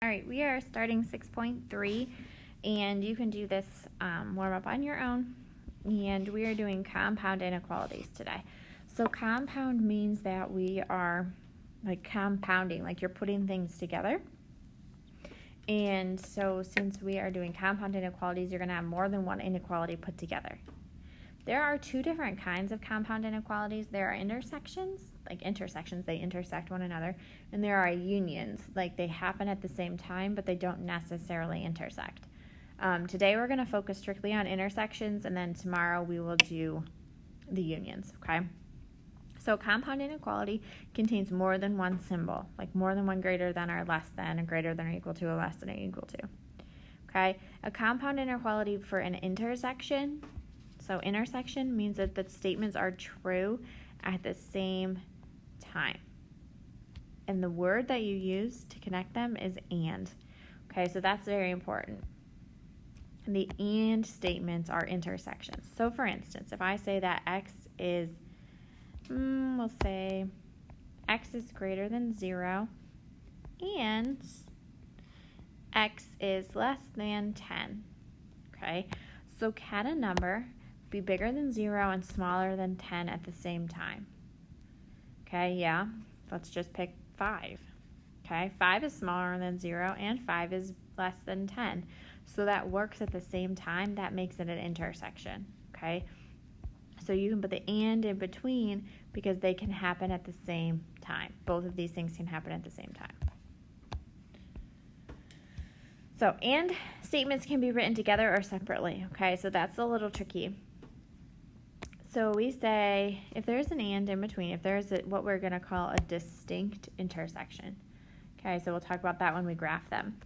All right, we are starting 6.3, and you can do this warm up on your own. And we are doing compound inequalities today. So compound means that we are like compounding, like you're putting things together. And so since we are doing compound inequalities, you're going to have more than one inequality put together. There are two different kinds of compound inequalities. There are intersections, like intersections, they intersect one another, and there are unions, like they happen at the same time, but they don't necessarily intersect. Today we're going to focus strictly on intersections, and then tomorrow we will do the unions, okay? So compound inequality contains more than one symbol, like more than one greater than or less than, a greater than or equal to, a less than or equal to, okay? A compound inequality for an intersection, so intersection means that the statements are true at the same time. And the word that you use to connect them is and. Okay, so that's very important. And the and statements are intersections. So for instance, if I say that x is, we'll say x is greater than 0 and x is less than 10. Okay, so can a number be bigger than 0 and smaller than 10 at the same time? Okay, yeah, let's just pick 5. Okay, 5 is smaller than 0 and 5 is less than 10. So that works at the same time. That makes it an intersection. Okay, so you can put the and in between because they can happen at the same time. Both of these things can happen at the same time. So and statements can be written together or separately. Okay, so that's a little tricky. So we say if there's an and in between, if there's what we're going to call a distinct intersection. Okay, so we'll talk about that when we graph them.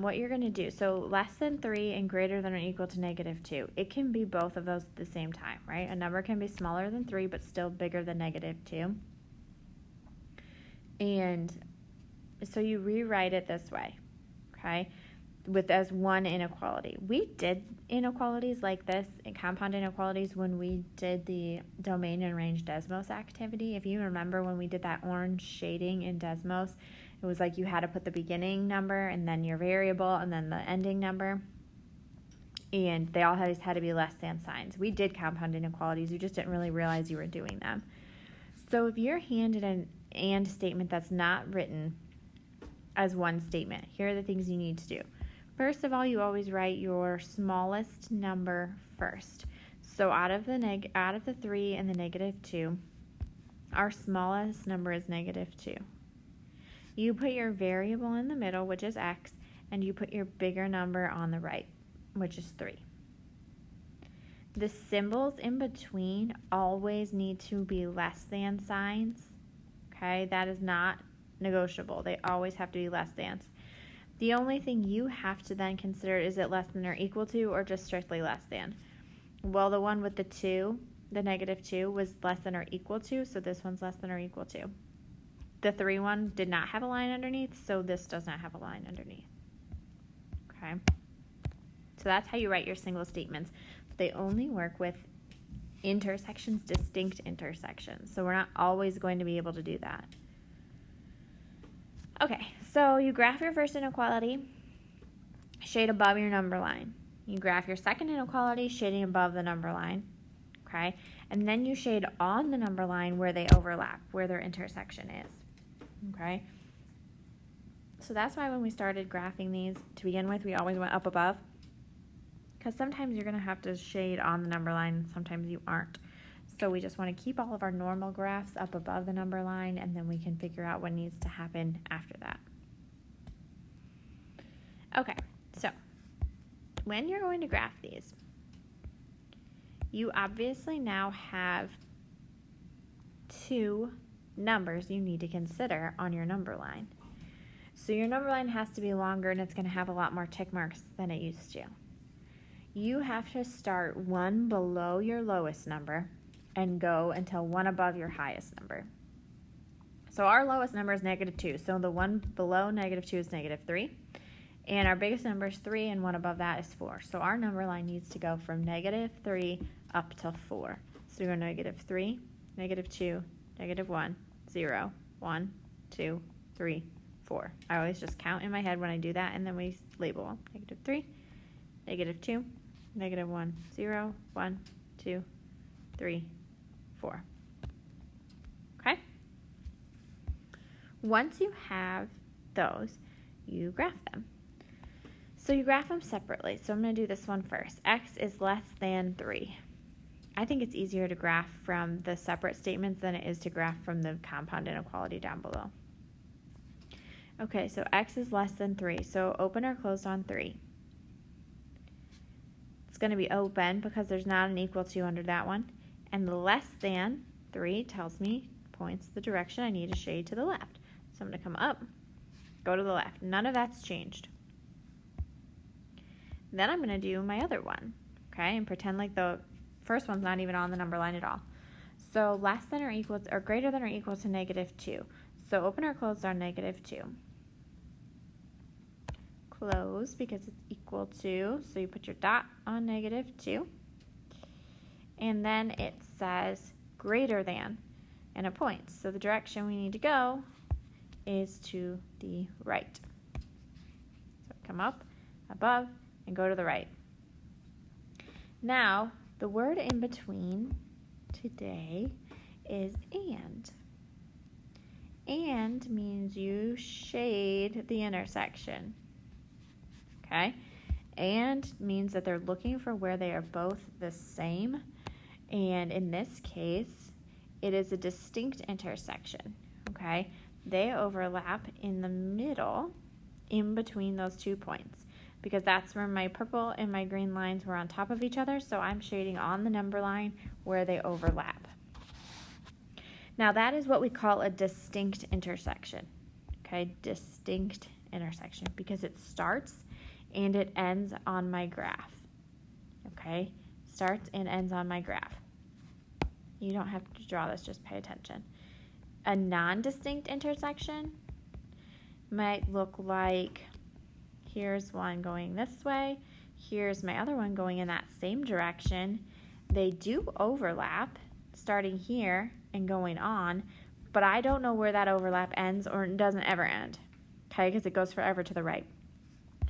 What you're going to do, so less than 3 and greater than or equal to -2. It can be both of those at the same time, right? A number can be smaller than 3 but still bigger than -2. And so you rewrite it this way, okay? With as one inequality. We did inequalities like this, compound inequalities, when we did the domain and range Desmos activity. If you remember when we did that orange shading in Desmos, it was like you had to put the beginning number and then your variable and then the ending number. And they always had to be less than signs. We did compound inequalities. You just didn't really realize you were doing them. So if you're handed an and statement that's not written as one statement, here are the things you need to do. First of all, you always write your smallest number first. So out of the 3 and the -2, our smallest number is -2. You put your variable in the middle, which is x, and you put your bigger number on the right, which is 3. The symbols in between always need to be less than signs. Okay, that is not negotiable. They always have to be less than. The only thing you have to then consider is it less than or equal to or just strictly less than. Well, the one with the 2, the -2, was less than or equal to, so this one's less than or equal to. The 3 one did not have a line underneath, so this does not have a line underneath. Okay? So that's how you write your single statements. But they only work with intersections, distinct intersections. So we're not always going to be able to do that. Okay, so you graph your first inequality, shade above your number line. You graph your second inequality, shading above the number line, okay? And then you shade on the number line where they overlap, where their intersection is, okay? So that's why when we started graphing these, to begin with, we always went up above, because sometimes you're going to have to shade on the number line, sometimes you aren't. So we just want to keep all of our normal graphs up above the number line, and then we can figure out what needs to happen after that. Okay, so when you're going to graph these, you obviously now have 2 numbers you need to consider on your number line. So your number line has to be longer, and it's going to have a lot more tick marks than it used to. You have to start one below your lowest number and go until one above your highest number. So our lowest number is -2, so the one below -2 is -3, and our biggest number is 3, and one above that is 4. So our number line needs to go from -3 up to 4. So we go -3, -2, -1, 0, 1, 2, 3, 4. I always just count in my head when I do that, and then we label them. -3, -2, -1, 0, 1, 2, 3, 4. Okay? Once you have those, you graph them. So you graph them separately. So I'm going to do this one first. X is less than 3. I think it's easier to graph from the separate statements than it is to graph from the compound inequality down below. Okay, so X is less than 3. So open or closed on 3. It's going to be open because there's not an equal to under that one. And the less than 3 tells me, points the direction I need to shade to the left. So I'm going to come up, go to the left. None of that's changed. Then I'm going to do my other one, okay, and pretend like the first one's not even on the number line at all. So less than or equal to, or greater than or equal to -2. So open or closed on -2. Close because it's equal to, so you put your dot on -2. And then it says greater than and a point. So the direction we need to go is to the right. So come up, above, and go to the right. Now, the word in between today is and. And means you shade the intersection. Okay? And means that they're looking for where they are both the same. And in this case, it is a distinct intersection. Okay? They overlap in the middle, in between those 2 points, because that's where my purple and my green lines were on top of each other, so I'm shading on the number line where they overlap. Now that is what we call a distinct intersection, okay, distinct intersection, because it starts and it ends on my graph, okay, starts and ends on my graph. You don't have to draw this, just pay attention. A non-distinct intersection might look like, here's one going this way, here's my other one going in that same direction. They do overlap, starting here and going on, but I don't know where that overlap ends, or it doesn't ever end, okay, because it goes forever to the right.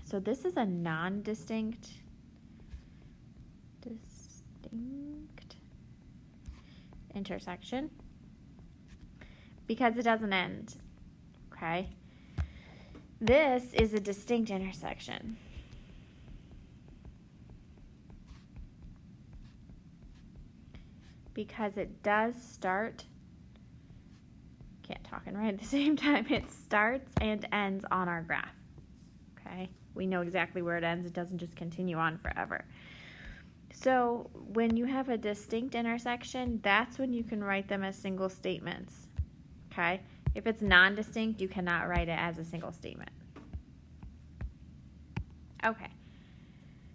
So this is a non-distinct intersection because it doesn't end, okay? This is a distinct intersection. Because it does start, can't talk and write at the same time, it starts and ends on our graph, okay? We know exactly where it ends, it doesn't just continue on forever. So when you have a distinct intersection, that's when you can write them as single statements, okay? If it's non-distinct, you cannot write it as a single statement. Okay.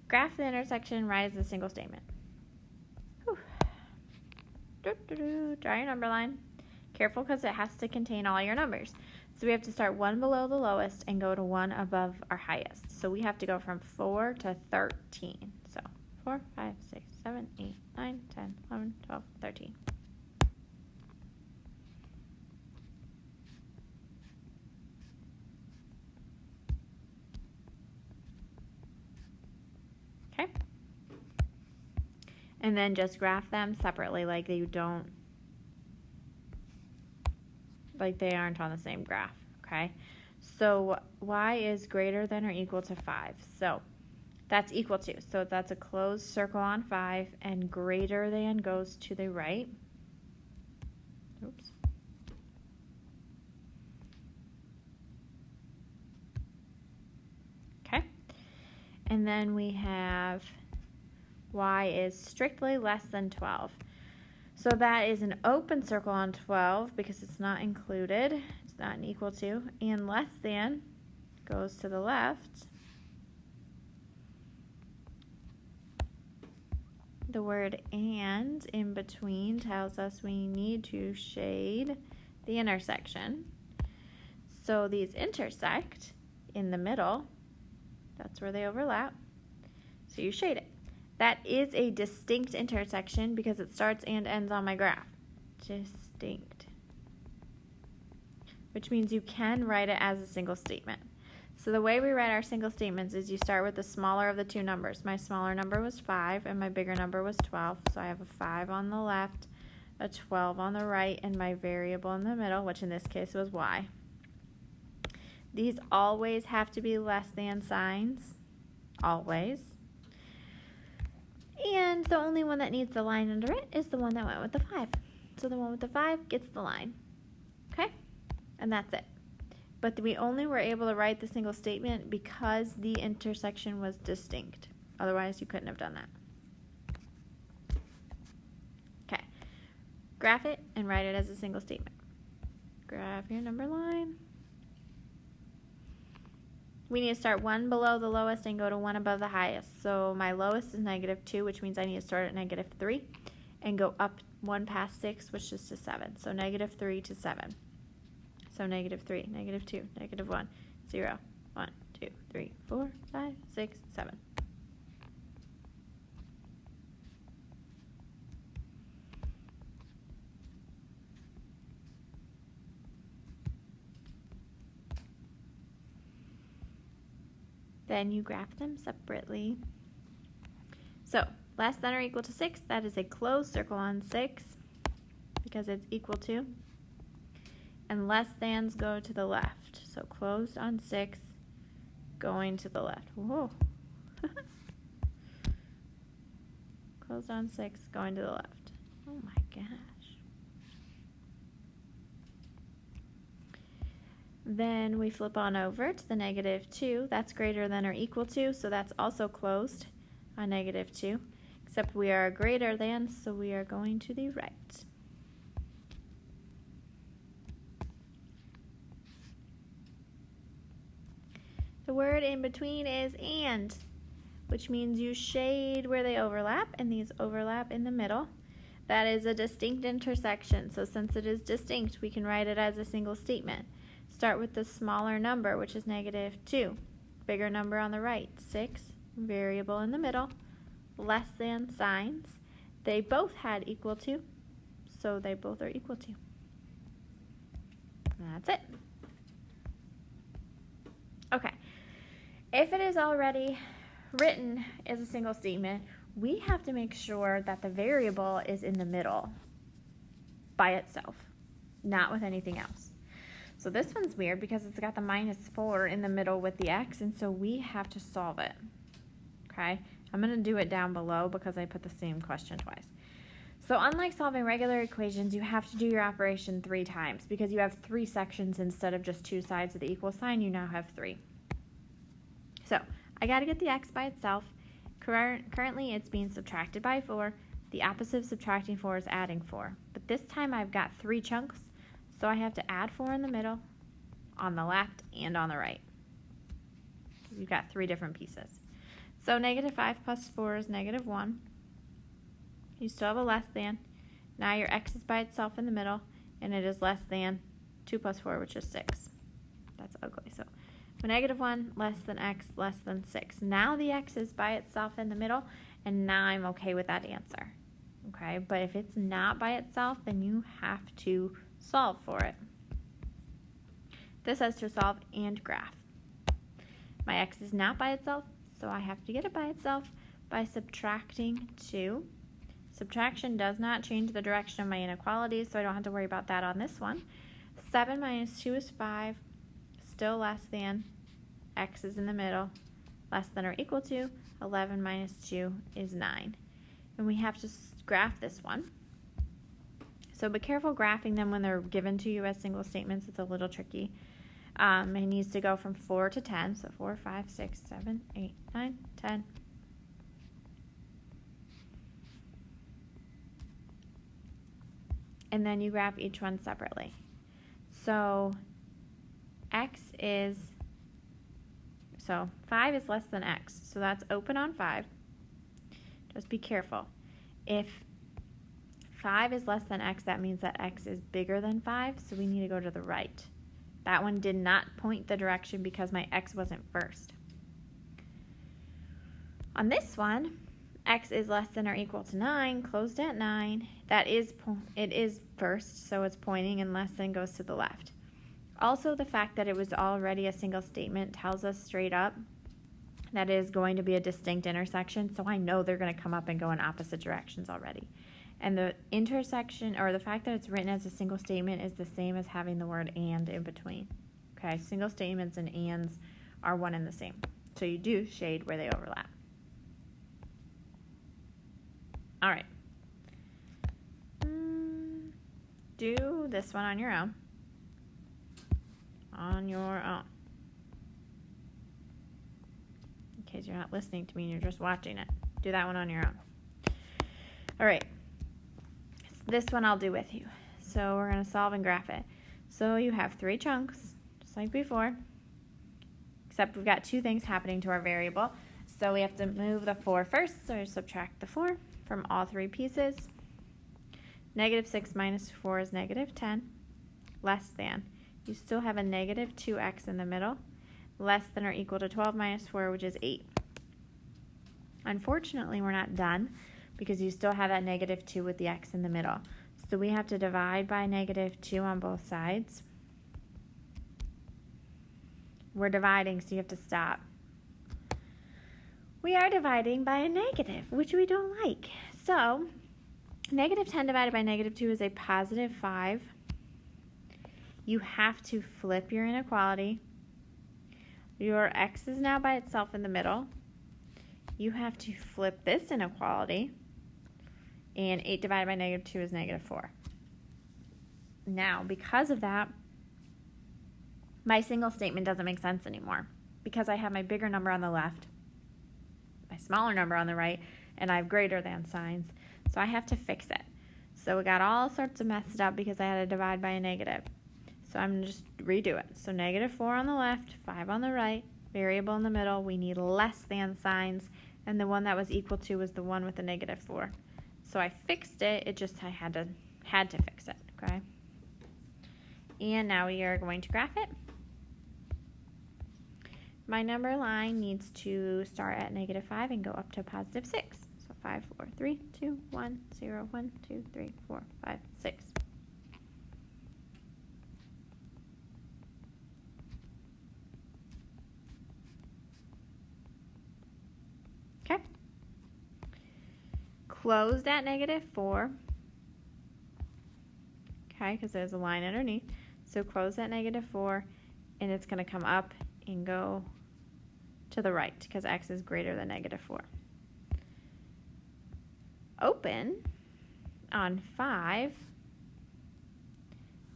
Graph the intersection, write as a single statement. Whew. Draw your number line. Careful because it has to contain all your numbers. So we have to start one below the lowest and go to one above our highest. So we have to go from 4 to 13. So 4, 5, 6, 7, 8, 9, 10, 11, 12, 13. Okay? And then just graph them separately like they aren't on the same graph, okay? So y is greater than or equal to 5. So that's equal to. So that's a closed circle on 5, and greater than goes to the right. Oops. Okay. And then we have y is strictly less than 12. So that is an open circle on 12 because it's not included, it's not an equal to, and less than goes to the left. The word and in between tells us we need to shade the intersection. So these intersect in the middle, that's where they overlap, so you shade it. That is a distinct intersection because it starts and ends on my graph. Distinct. which means you can write it as a single statement. So the way we write our single statements is you start with the smaller of the two numbers. My smaller number was 5 and my bigger number was 12. So I have a 5 on the left, a 12 on the right, and my variable in the middle, which in this case was y. These always have to be less than signs, always. And the only one that needs the line under it is the one that went with the 5. So the one with the 5 gets the line. Okay? And that's it. But we only were able to write the single statement because the intersection was distinct. Otherwise, you couldn't have done that. Okay. Graph it and write it as a single statement. Graph your number line. We need to start one below the lowest and go to one above the highest. So my lowest is -2, which means I need to start at -3 and go up one past 6, which is to 7. So -3 to 7. So -3, -2, -1, 0, 1, 2, 3, 4, 5, 6, 7. Then you graph them separately. So less than or equal to 6, that is a closed circle on 6 because it's equal to. And less thans go to the left. So closed on 6, going to the left. Whoa. Closed on 6, going to the left. Oh my gosh. Then we flip on over to the -2. That's greater than or equal to, so that's also closed on -2. Except we are greater than, so we are going to the right. The word in between is and, which means you shade where they overlap, and these overlap in the middle. That is a distinct intersection, so since it is distinct, we can write it as a single statement. Start with the smaller number, which is -2. Bigger number on the right, 6. Variable in the middle, less than signs. They both had equal to, so they both are equal to. That's it. Okay. If it is already written as a single statement, we have to make sure that the variable is in the middle by itself, not with anything else. So this one's weird because it's got the -4 in the middle with the x, and so we have to solve it. Okay? I'm going to do it down below because I put the same question twice. So unlike solving regular equations, you have to do your operation 3 times because you have 3 sections instead of just 2 sides of the equal sign. You now have 3. So I got to get the x by itself. Currently it's being subtracted by 4. The opposite of subtracting 4 is adding 4. But this time I've got 3 chunks, so I have to add 4 in the middle, on the left, and on the right. You've got 3 different pieces. So -5 plus 4 is -1. You still have a less than. Now your x is by itself in the middle, and it is less than 2 plus 4, which is 6. That's ugly. So -1 less than x less than 6. Now the x is by itself in the middle, and now I'm okay with that answer. Okay, but if it's not by itself, then you have to solve for it. This says to solve and graph. My x is not by itself, so I have to get it by itself by subtracting 2. Subtraction does not change the direction of my inequalities, so I don't have to worry about that on this one. 7 minus 2 is 5. Still less than, x is in the middle, less than or equal to, 11 minus 2 is 9. And we have to graph this one. So be careful graphing them when they're given to you as single statements. It's a little tricky. It needs to go from 4 to 10, so 4, 5, 6, 7, 8, 9, 10. And then you graph each one separately. So so 5 is less than x, so that's open on 5. Just be careful. If 5 is less than x, that means that x is bigger than 5, so we need to go to the right. That one did not point the direction because my x wasn't first. On this one, x is less than or equal to 9, closed at 9. It is first, so it's pointing, and less than goes to the left. Also, the fact that it was already a single statement tells us straight up that it is going to be a distinct intersection, so I know they're going to come up and go in opposite directions already. And the intersection, or the fact that it's written as a single statement, is the same as having the word and in between. Okay, single statements and ands are one and the same. So you do shade where they overlap. All right. Do this one on your own. On your own. In case you're not listening to me and you're just watching it. Do that one on your own. All right. This one I'll do with you. So we're going to solve and graph it. So you have 3 chunks, just like before, except we've got 2 things happening to our variable. So we have to move the 4 first, so subtract the 4 from all 3 pieces. -6 minus 4 is -10, less than. You still have a -2x in the middle, less than or equal to 12 minus 4, which is 8. Unfortunately, we're not done because you still have that -2 with the x in the middle. So we have to divide by -2 on both sides. We're dividing, so you have to stop. We are dividing by a negative, which we don't like. So -10 divided by -2 is a +5. You have to flip your inequality. Your x is now by itself in the middle. You have to flip this inequality. And 8 divided by -2 is -4. Now, because of that, my single statement doesn't make sense anymore because I have my bigger number on the left, my smaller number on the right, and I have greater than signs. So I have to fix it. So we got all sorts of messed up because I had to divide by a negative. So I'm going to just redo it. So -4 on the left, 5 on the right, variable in the middle. We need less than signs, and the one that was equal to was the one with the -4. So I fixed it. It just I had to fix it. Okay. And now we are going to graph it. My number line needs to start at -5 and go up to +6. So 5, 4, 3, 2, 1, 0, 1, 2, 3, 4, 5, 6. Okay. Closed at -4. Okay, because there's a line underneath. So close at -4, and it's going to come up and go to the right because x is greater than -4. Open on 5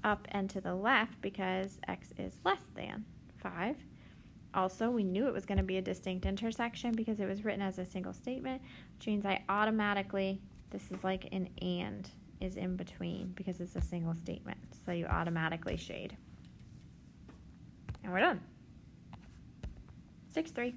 up and to the left because x is less than 5. Also, we knew it was going to be a distinct intersection because it was written as a single statement, which means I automatically, this is like an and, is in between because it's a single statement. So you automatically shade. And we're done. 6-3.